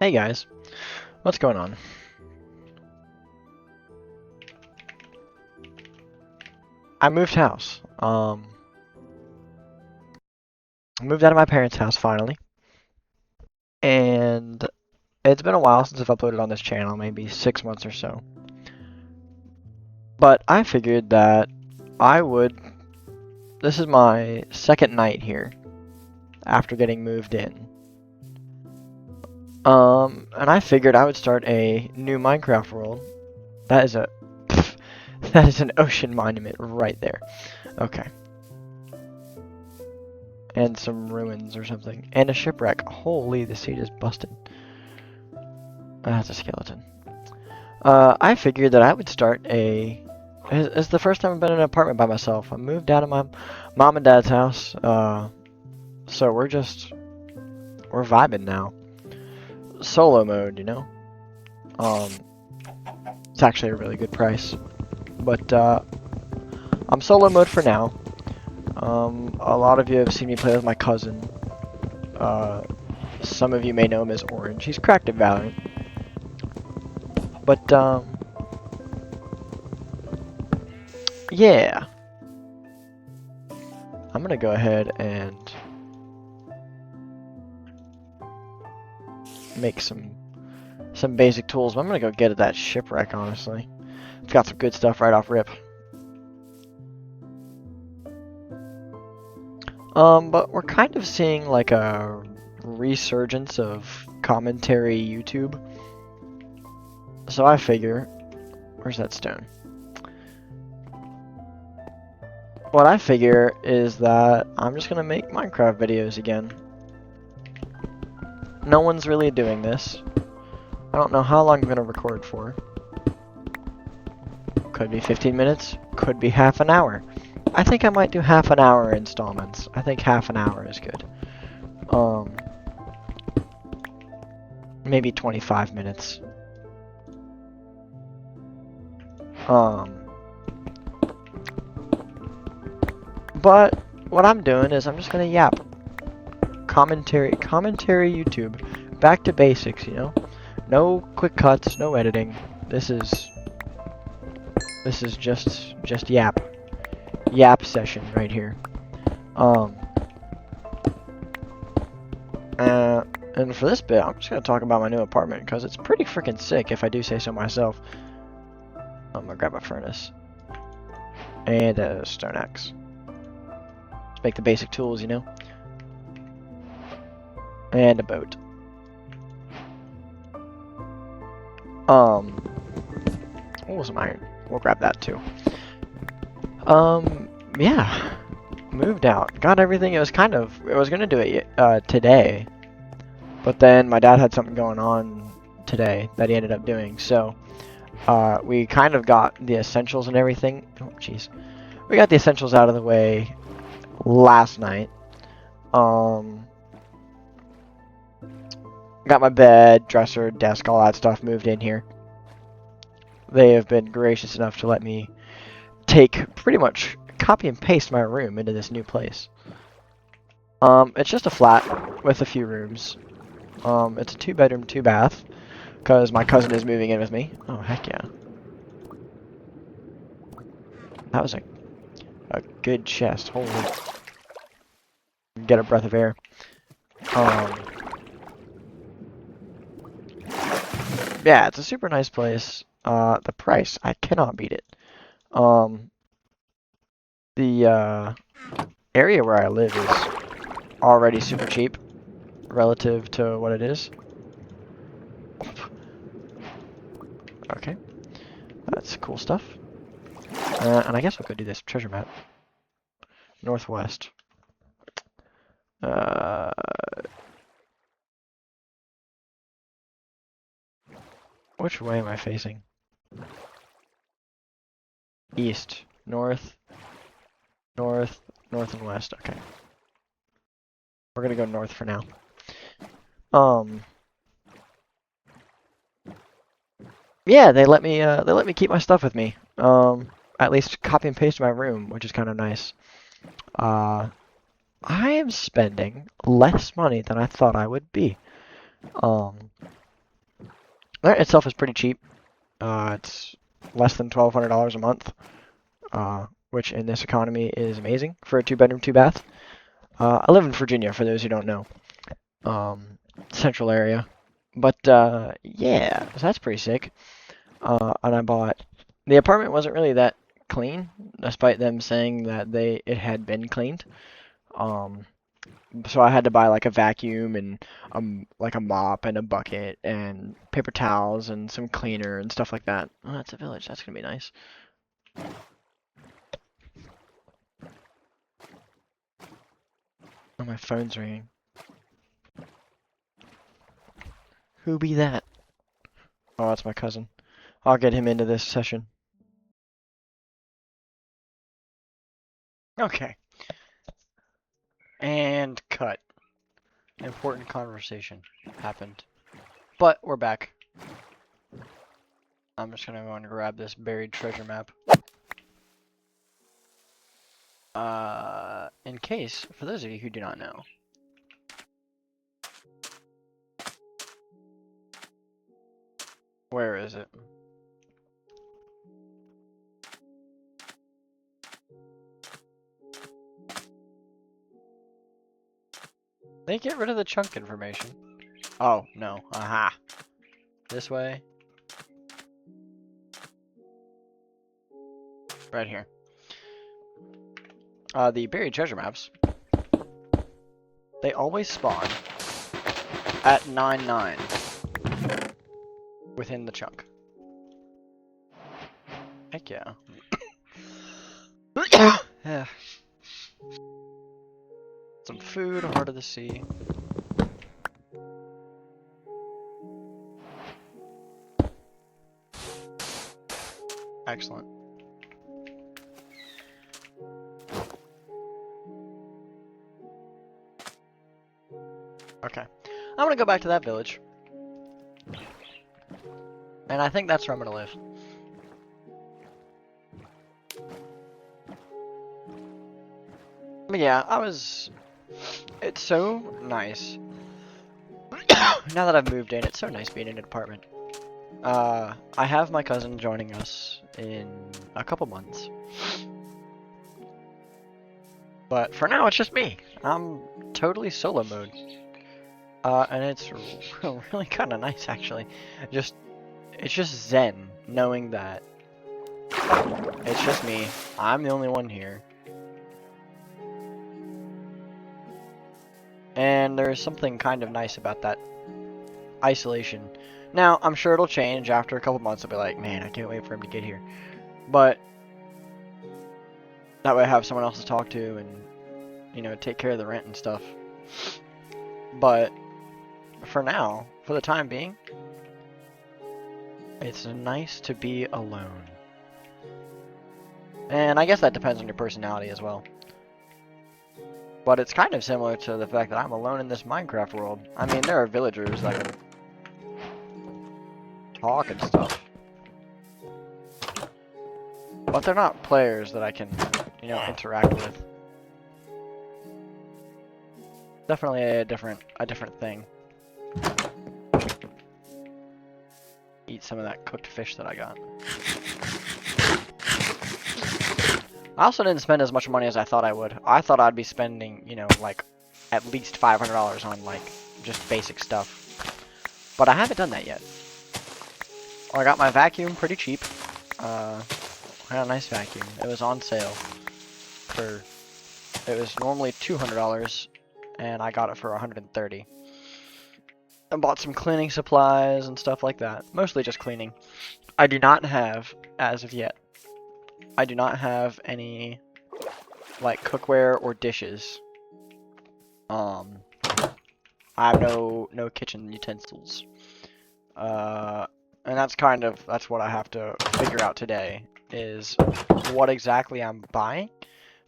Hey guys, what's going on? I moved house. I moved out of my parents' house finally, and it's been a while since I've uploaded on this channel, maybe 6 months or so. But I figured that I would. This is my second night here after getting moved in. And I figured I would start a new Minecraft world. That is a that is an ocean monument right there. Okay. And some ruins or something. And a shipwreck. Holy, the sea just busted. That's a skeleton. I figured that I would start a... It's the first time I've been in an apartment by myself. I moved out of my mom and dad's house. So we're vibing now. Solo mode, you know? It's actually a really good price. But, I'm solo mode for now. A lot of you have seen me play with my cousin. Some of you may know him as Orange. He's cracked at Valorant. But, yeah. I'm gonna go ahead and make some basic tools. But I'm gonna go get at that shipwreck, honestly. It's got some good stuff right off rip. But we're kind of seeing like a resurgence of commentary YouTube. So I figure, where's that stone? What I figure is that I'm just gonna make Minecraft videos again. No one's really doing this. I don't know how long I'm gonna record for. Could be 15 minutes, could be half an hour. I think I might do half an hour installments. I think half an hour is good. Maybe 25 minutes. But what I'm doing is I'm just gonna yap. Commentary YouTube. Back to basics, you know? No quick cuts, no editing. This is just yap. Yap session right here. And for this bit, I'm just gonna talk about my new apartment because it's pretty freaking sick, if I do say so myself. I'm gonna grab a furnace and a stone axe. Let's make the basic tools, you know. And a boat. Oh, some iron. We'll grab that too. Yeah. Moved out. Got everything. It was gonna do it today. But then my dad had something going on today that he ended up doing. So, we kind of got the essentials and everything. Oh, jeez. We got the essentials out of the way last night. Got my bed, dresser, desk, all that stuff moved in here. They have been gracious enough to let me take pretty much copy and paste my room into this new place. It's just a flat with a few rooms. It's a 2-bedroom, 2-bath, because my cousin is moving in with me. Oh, heck yeah. That was a good chest. Holy. Get a breath of air. Yeah, it's a super nice place. The price, I cannot beat it. The area where I live is already super cheap relative to what it is. Okay, that's cool stuff. And I guess we'll go do this treasure map. Northwest. Which way am I facing? East, north, north, north and west. Okay. We're gonna go north for now. Yeah, they let me keep my stuff with me. At least copy and paste my room, which is kind of nice. I am spending less money than I thought I would be. Rent itself is pretty cheap. It's less than $1,200 a month, which in this economy is amazing for a 2-bedroom, 2-bath. I live in Virginia, for those who don't know, central area. But yeah, so that's pretty sick. And I bought. The apartment wasn't really that clean, despite them saying that it had been cleaned. So I had to buy like a vacuum and like a mop and a bucket and paper towels and some cleaner and stuff like that. Oh, that's a village. That's gonna be nice. Oh, my phone's ringing. Who be that? Oh, that's my cousin. I'll get him into this session. Okay. And cut. Important conversation happened. But we're back. I'm just gonna go and grab this buried treasure map. In case, for those of you who do not know. Where is it? They get rid of the chunk information. Oh, no. Aha. This way. Right here. The buried treasure maps. They always spawn at 9-9 within the chunk. Heck yeah. Yeah. Some food, Heart of the Sea. Excellent. Okay. I'm gonna go back to that village. And I think that's where I'm gonna live. But yeah, it's so nice. Now that I've moved in, it's so nice being in an apartment. I have my cousin joining us in a couple months. But for now, it's just me. I'm totally solo mode. And it's really kind of nice, actually. It's just zen, knowing that it's just me. I'm the only one here. And there's something kind of nice about that isolation. Now, I'm sure it'll change after a couple months. I'll be like, man, I can't wait for him to get here. But that way I have someone else to talk to and, you know, take care of the rent and stuff. But for now, for the time being, it's nice to be alone. And I guess that depends on your personality as well. But it's kind of similar to the fact that I'm alone in this Minecraft world. I mean, there are villagers that can talk and stuff. But they're not players that I can, you know, interact with. Definitely a different thing. Eat some of that cooked fish that I got. I also didn't spend as much money as I thought I would. I thought I'd be spending, you know, like, at least $500 on, like, just basic stuff. But I haven't done that yet. Well, I got my vacuum pretty cheap. I got a nice vacuum. It was on sale it was normally $200, and I got it for $130. I bought some cleaning supplies and stuff like that. Mostly just cleaning. I do not have, as of yet, I do not have any, like, cookware or dishes. I have no kitchen utensils. And that's what I have to figure out today, is what exactly I'm buying.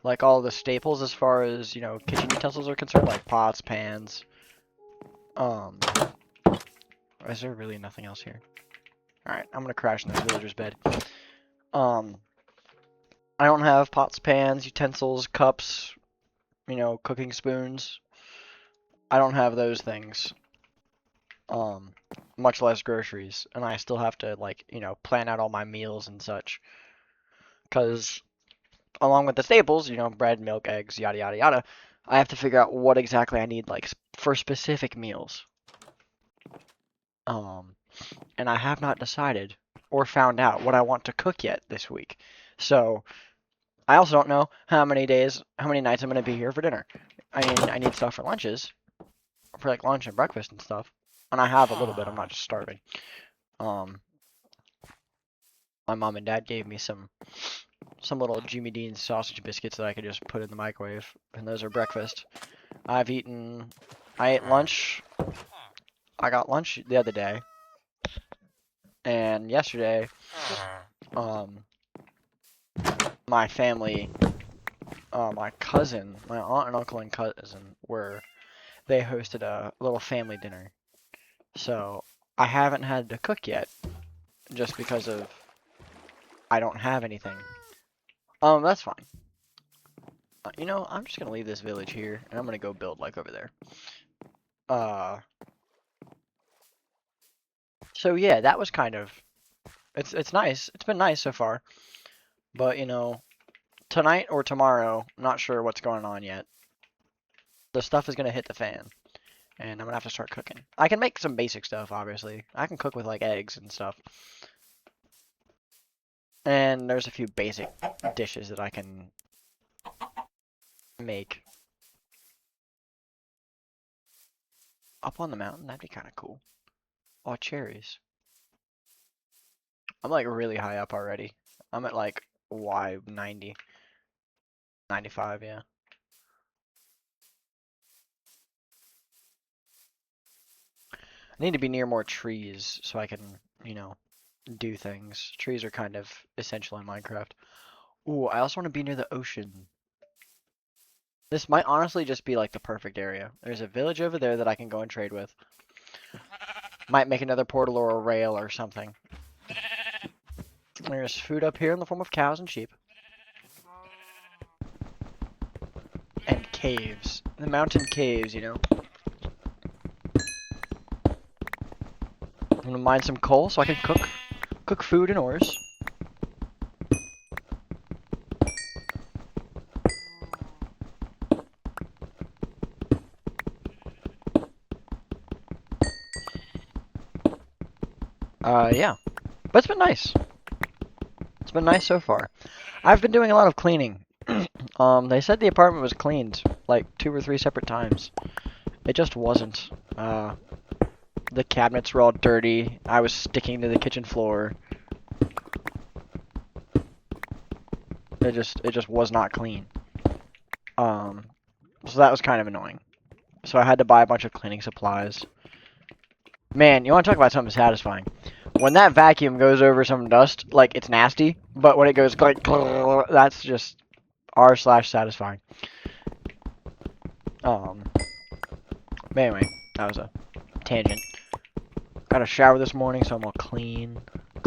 Like, all the staples as far as, you know, kitchen utensils are concerned, like pots, pans. Is there really nothing else here? Alright, I'm gonna crash in this villager's bed. I don't have pots, pans, utensils, cups, you know, cooking spoons. I don't have those things. Um, much less groceries, and I still have to like, plan out all my meals and such. Because along with the staples, bread, milk, eggs, yada yada yada, I have to figure out what exactly I need like for specific meals. Um, and I have not decided or found out what I want to cook yet this week. So I also don't know how many nights I'm going to be here for dinner. I mean, I need stuff for lunches, for like lunch and breakfast and stuff. And I have a little bit. I'm not just starving. Um, my mom and dad gave me some little Jimmy Dean's sausage biscuits that I could just put in the microwave, and those are breakfast. I ate lunch. I got lunch the other day, and yesterday, um, my family, my cousin, my aunt and uncle and cousin they hosted a little family dinner. So I haven't had to cook yet, just because of I don't have anything. That's fine. I'm just gonna leave this village here, and I'm gonna go build like over there. Uh, so yeah, that was kind of it's nice. It's been nice so far, but tonight or tomorrow, I'm not sure what's going on yet. The stuff is gonna hit the fan, and I'm gonna have to start cooking. I can make some basic stuff, obviously. I can cook with like eggs and stuff, and there's a few basic dishes that I can make up on the mountain. That'd be kind of cool. Oh, cherries. I'm like really high up already. I'm at like Y90, 95, yeah. I need to be near more trees so I can, do things. Trees are kind of essential in Minecraft. Ooh, I also want to be near the ocean. This might honestly just be like the perfect area. There's a village over there that I can go and trade with. Might make another portal or a rail or something. There's food up here in the form of cows and sheep. And caves. The mountain caves, I'm gonna mine some coal so I can cook food and ores. Yeah. But it's been nice. It's been nice so far. I've been doing a lot of cleaning. They said the apartment was cleaned like 2 or 3 separate times. It just wasn't. The cabinets were all dirty. I was sticking to the kitchen floor. It just was not clean. So that was kind of annoying. So I had to buy a bunch of cleaning supplies. Man, you want to talk about something satisfying? When that vacuum goes over some dust, like it's nasty, but when it goes like, that's just r/satisfying. But anyway, that was a tangent. Got a shower this morning, so I'm all clean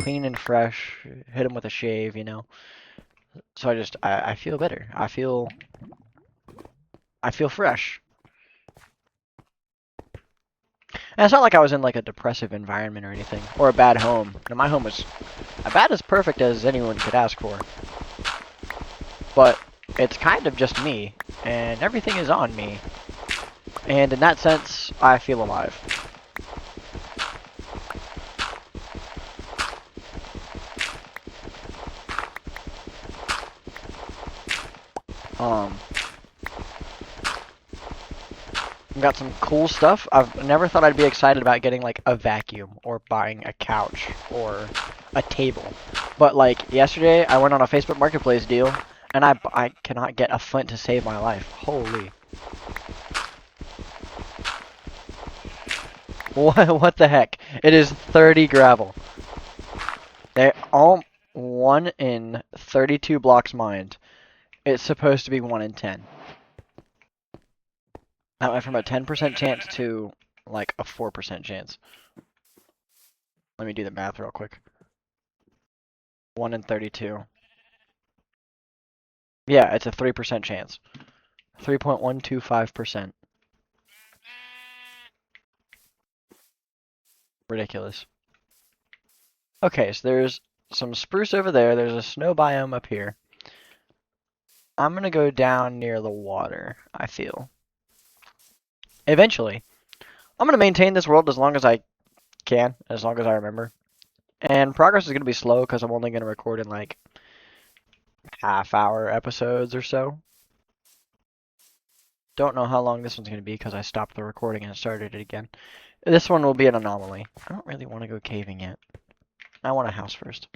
and fresh. Hit him with a shave, So I feel better. I feel fresh. And it's not like I was in like a depressive environment or anything, or a bad home. My home was about as perfect as anyone could ask for. But it's kind of just me, and everything is on me. And in that sense, I feel alive. Got some cool stuff. I've never thought I'd be excited about getting like a vacuum or buying a couch or a table. But like yesterday, I went on a Facebook Marketplace deal, and I cannot get a flint to save my life. Holy. What the heck? It is 30 gravel. They're all 1 in 32 blocks mined. It's supposed to be 1 in 10. That went from a 10% chance to like a 4% chance. Let me do the math real quick. 1 in 32. Yeah, it's a 3% chance. 3.125%. Ridiculous. Okay, so there's some spruce over there. There's a snow biome up here. I'm gonna go down near the water, I feel. Eventually. I'm gonna maintain this world as long as I can, as long as I remember. And progress is gonna be slow because I'm only gonna record in like half-hour episodes or so. Don't know how long this one's gonna be because I stopped the recording and started it again. This one will be an anomaly. I don't really want to go caving yet. I want a house first.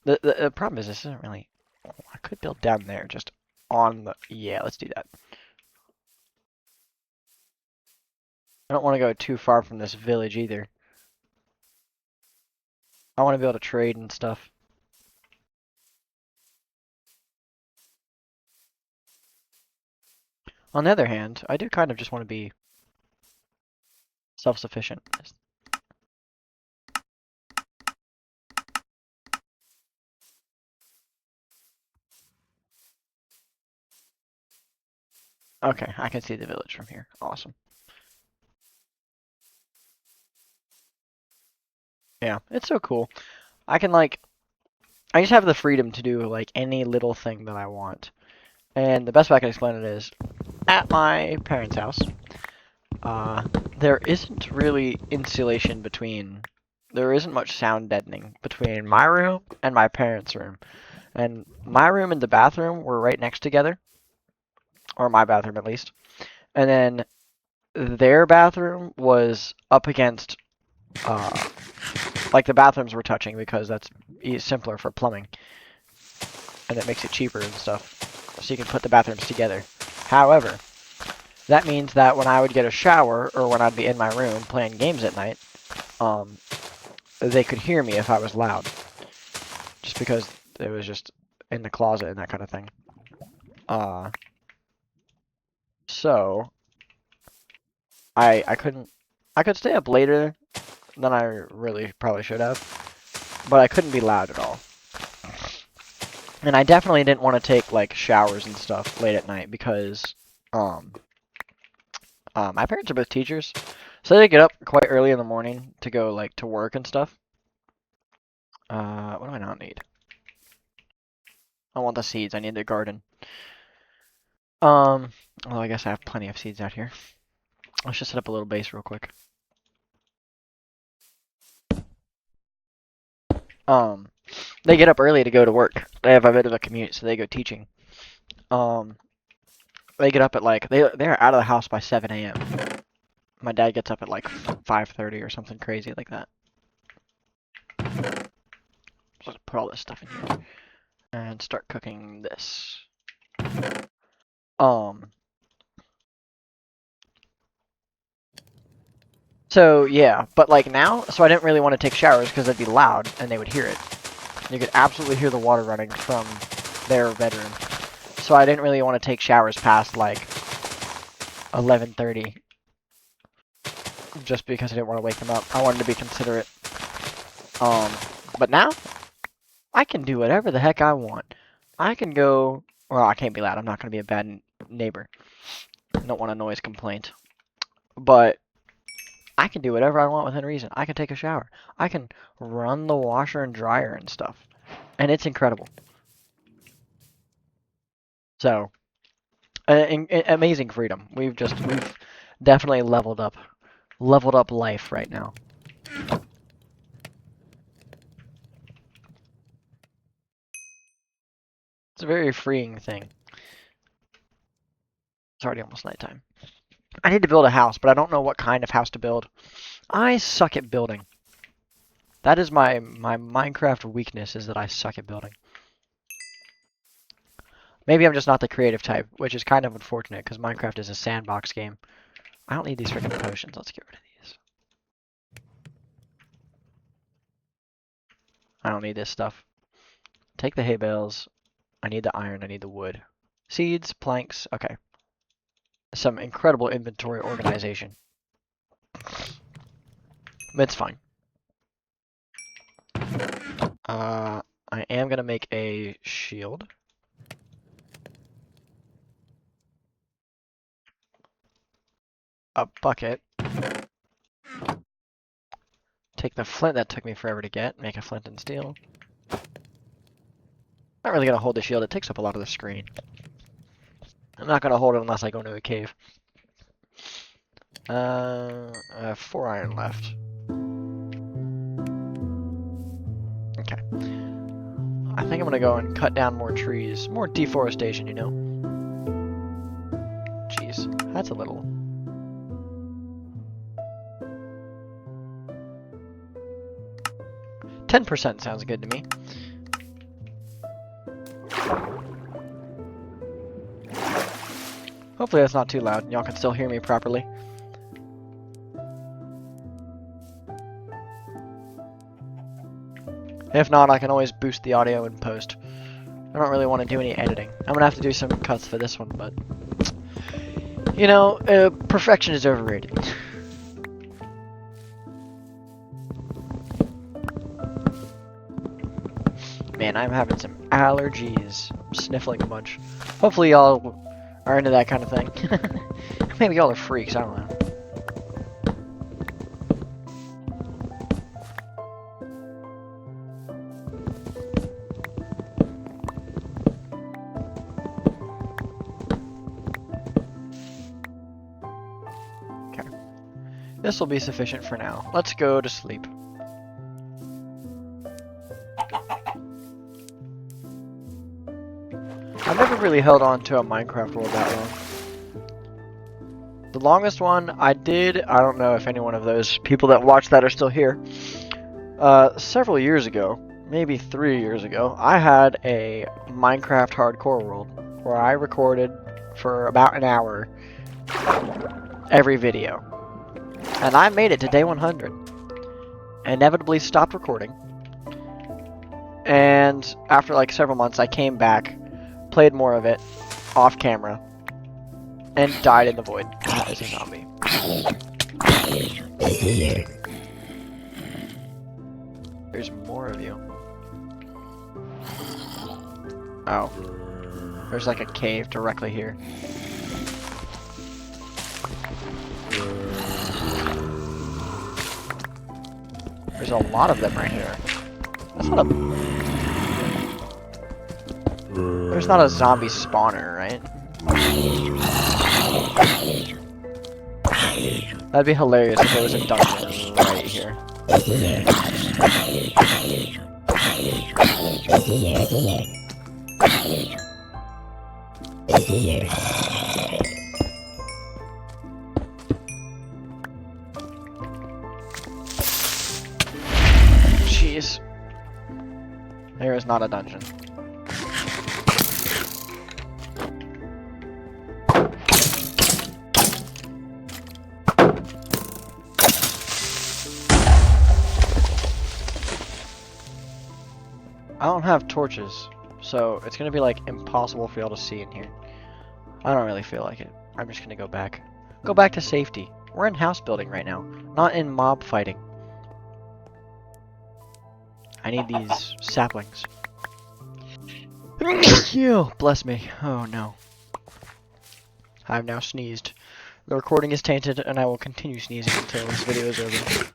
The problem is this isn't really... I could build down there just on the... Yeah, let's do that. I don't want to go too far from this village either. I want to be able to trade and stuff. On the other hand, I do kind of just want to be self-sufficient. Okay, I can see the village from here. Awesome. Yeah, it's so cool. I can like... I just have the freedom to do like any little thing that I want. And the best way I can explain it is, at my parents' house, there isn't really insulation between, there isn't much sound deadening between my room and my parents' room. And my room and the bathroom were right next together, or my bathroom at least. And then their bathroom was up against, like the bathrooms were touching because that's simpler for plumbing. And it makes it cheaper and stuff. So you can put the bathrooms together. However, that means that when I would get a shower, or when I'd be in my room playing games at night, they could hear me if I was loud. Just because it was just in the closet and that kind of thing. So I couldn't, I could stay up later than I really probably should have, but I couldn't be loud at all. And I definitely didn't want to take like showers and stuff late at night because my parents are both teachers, so they get up quite early in the morning to go like to work and stuff. What do I not need? I want the seeds. I need the garden. Well, I guess I have plenty of seeds out here. Let's just set up a little base real quick. They get up early to go to work. They have a bit of a commute, so they go teaching. They get up at like they're out of the house by 7 a.m. My dad gets up at like 5:30 or something crazy like that. Just put all this stuff in here and start cooking this. So yeah, but like now, so I didn't really want to take showers because it'd be loud and they would hear it. You could absolutely hear the water running from their bedroom. So I didn't really want to take showers past like 11:30, just because I didn't want to wake them up. I wanted to be considerate. But now I can do whatever the heck I want. I can go. Well, I can't be loud. I'm not going to be a bad neighbor. I don't want a noise complaint. But I can do whatever I want within reason. I can take a shower. I can run the washer and dryer and stuff. And it's incredible. So, amazing freedom. We've definitely leveled up life right now. It's a very freeing thing. It's already almost nighttime. I need to build a house, but I don't know what kind of house to build. I suck at building. That is my Minecraft weakness, is that I suck at building. Maybe I'm just not the creative type, which is kind of unfortunate because Minecraft is a sandbox game. I don't need these freaking potions. Let's get rid of these. I don't need this stuff. Take the hay bales. I need the iron. I need the wood. Seeds, planks. Okay. Some incredible inventory organization. It's fine. I am going to make a shield. a bucket. Take the flint that took me forever to get, make a flint and steel. Not really gonna hold the shield, it takes up a lot of the screen. I'm not gonna hold it unless I go into a cave. I have 4 iron left. Okay. I think I'm gonna go and cut down more trees. More deforestation, you know? Jeez, that's a little. %10 sounds good to me. Hopefully that's not too loud and y'all can still hear me properly. If not, I can always boost the audio in post. I don't really want to do any editing. I'm gonna have to do some cuts for this one, but you know, perfection is overrated. Man, I'm having some allergies. I'm sniffling a bunch. Hopefully y'all are into that kind of thing. Maybe y'all are freaks, I don't know. Okay. This will be sufficient for now. Let's go to sleep. I've never really held on to a Minecraft world that long. The longest one I did, I don't know if any one of those people that watched that are still here, several years ago, maybe 3 years ago, I had a Minecraft hardcore world where I recorded for about an hour every video. And I made it to day 100. Inevitably stopped recording. And after like several months I came back, played more of it off camera, and died in the void as a zombie. There's more of you. Oh. There's like a cave directly here. There's a lot of them right here. That's not a... There's not a zombie spawner, right? That'd be hilarious if there was a dungeon right here. Jeez. There is not a dungeon. I don't have torches, so it's gonna be like impossible for y'all to see in here. I don't really feel like it. I'm just gonna go back. Go back to safety. We're in house building right now, not in mob fighting. I need these saplings. Ew, bless me. Oh no. I've now sneezed. The recording is tainted, and I will continue sneezing until this video is over.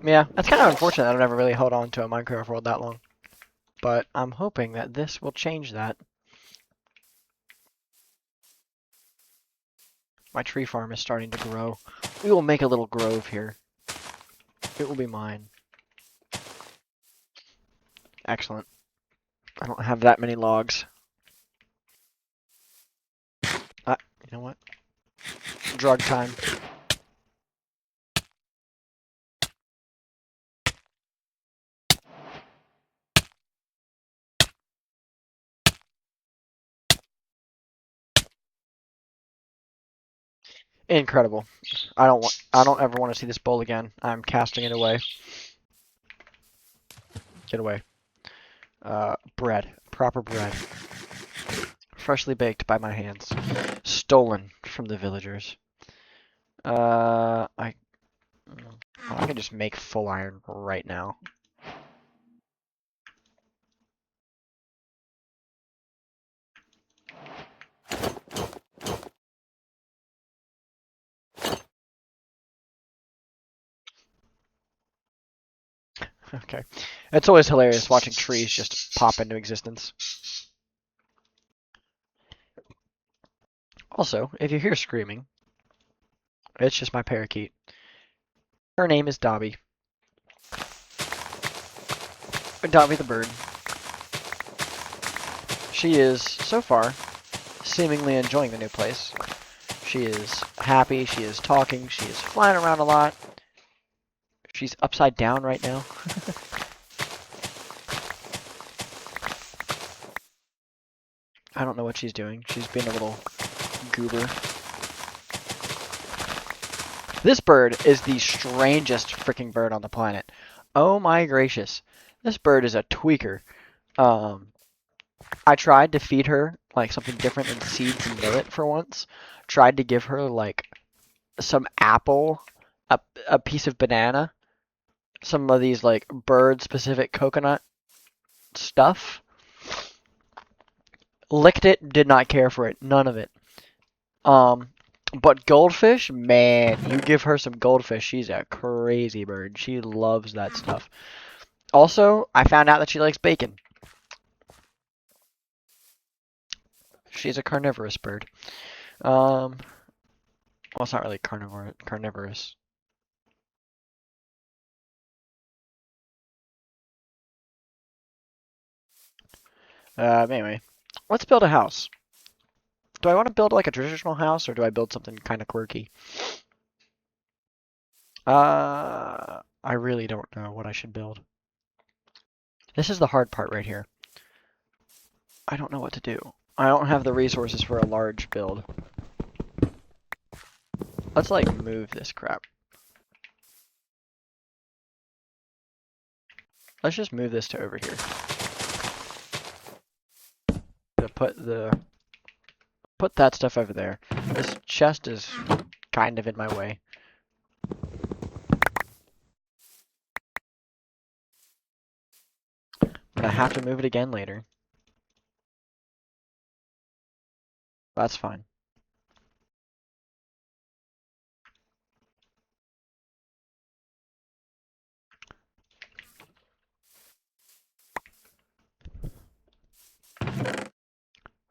Yeah, that's kind of unfortunate that I've never really held on to a Minecraft world that long. But I'm hoping that this will change that. My tree farm is starting to grow. We will make a little grove here. It will be mine. Excellent. I don't have that many logs. Ah, you know what? Drug time. Incredible. I don't ever want to see this bowl again. I'm casting it away. Get away. Bread. Proper bread. Freshly baked by my hands. Stolen from the villagers. I can just make full iron right now. Okay. It's always hilarious watching trees just pop into existence. Also, if you hear screaming, it's just my parakeet. Her name is Dobby. Dobby the bird. She is, so far, seemingly enjoying the new place. She is happy, she is talking, she is flying around a lot. She's upside down right now. I don't know what she's doing. She's being a little goober. This bird is the strangest freaking bird on the planet. Oh my gracious. This bird is a tweaker. I tried to feed her like something different than seeds and millet for once. Tried to give her like some apple, a piece of banana, some of these like bird specific coconut stuff. Licked it, did not care for it, none of it. But goldfish, man, you give her some goldfish, she's a crazy bird. She loves that stuff. Also, I found out that she likes bacon. She's a carnivorous bird. Well, it's not really carnivorous. Anyway, let's build a house. Do I want to build like a traditional house, or do I build something kind of quirky? I really don't know what I should build. This is the hard part right here. I don't know what to do. I don't have the resources for a large build. Let's like move this crap. Let's just move this to over here. To put that stuff over there. This chest is kind of in my way. I'm gonna have to move it again later. That's fine.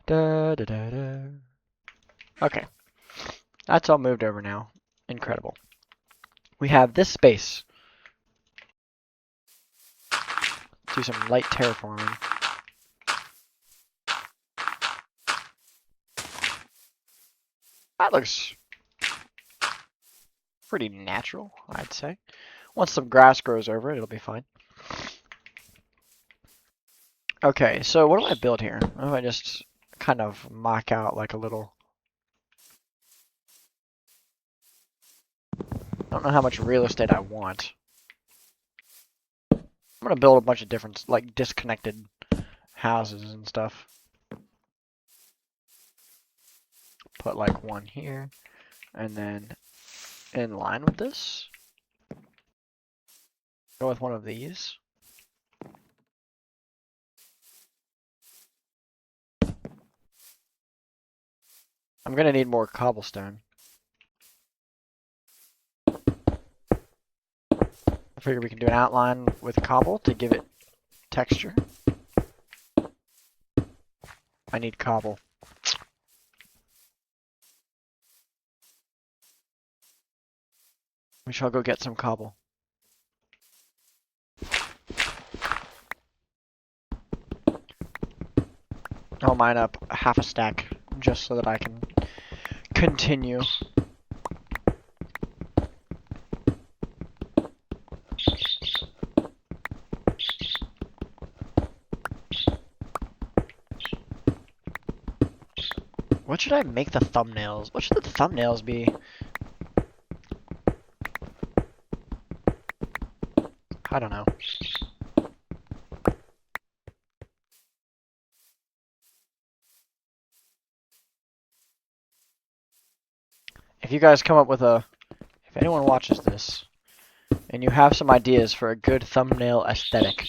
Da, da, da, da. Okay. That's all moved over now. Incredible. We have this space. Do some light terraforming. That looks pretty natural, I'd say. Once some grass grows over it, it'll be fine. Okay, so what do I build here? What if I just kind of mock out like a little... I don't know how much real estate I want. I'm gonna build a bunch of different, like, disconnected houses and stuff. Put like one here, and then in line with this, go with one of these. I'm gonna need more cobblestone. I figure we can do an outline with cobble to give it texture. I need cobble. We shall go get some cobble. I'll mine up half a stack just so that I can continue. What should I make the thumbnails? What should the thumbnails be? I don't know. If you guys come up with if anyone watches this, and you have some ideas for a good thumbnail aesthetic,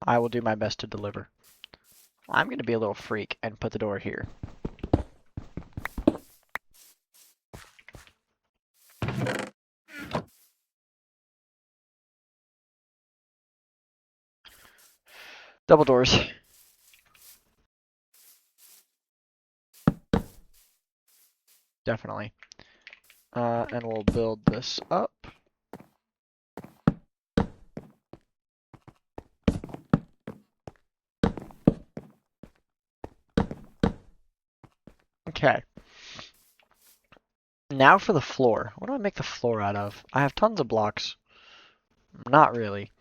I will do my best to deliver. I'm going to be a little freak and put the door here. Double doors. Definitely. And we'll build this up. Okay. Now for the floor. What do I make the floor out of? I have tons of blocks. Not really.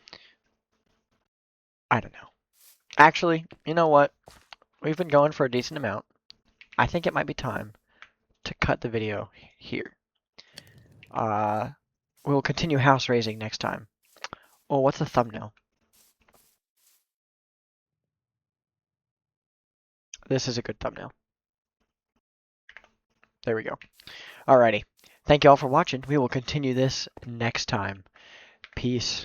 I don't know. Actually, you know what? We've been going for a decent amount. I think it might be time to cut the video here. We'll continue house raising next time. Oh, what's the thumbnail? This is a good thumbnail. There we go. Alrighty. Thank you all for watching. We will continue this next time. Peace.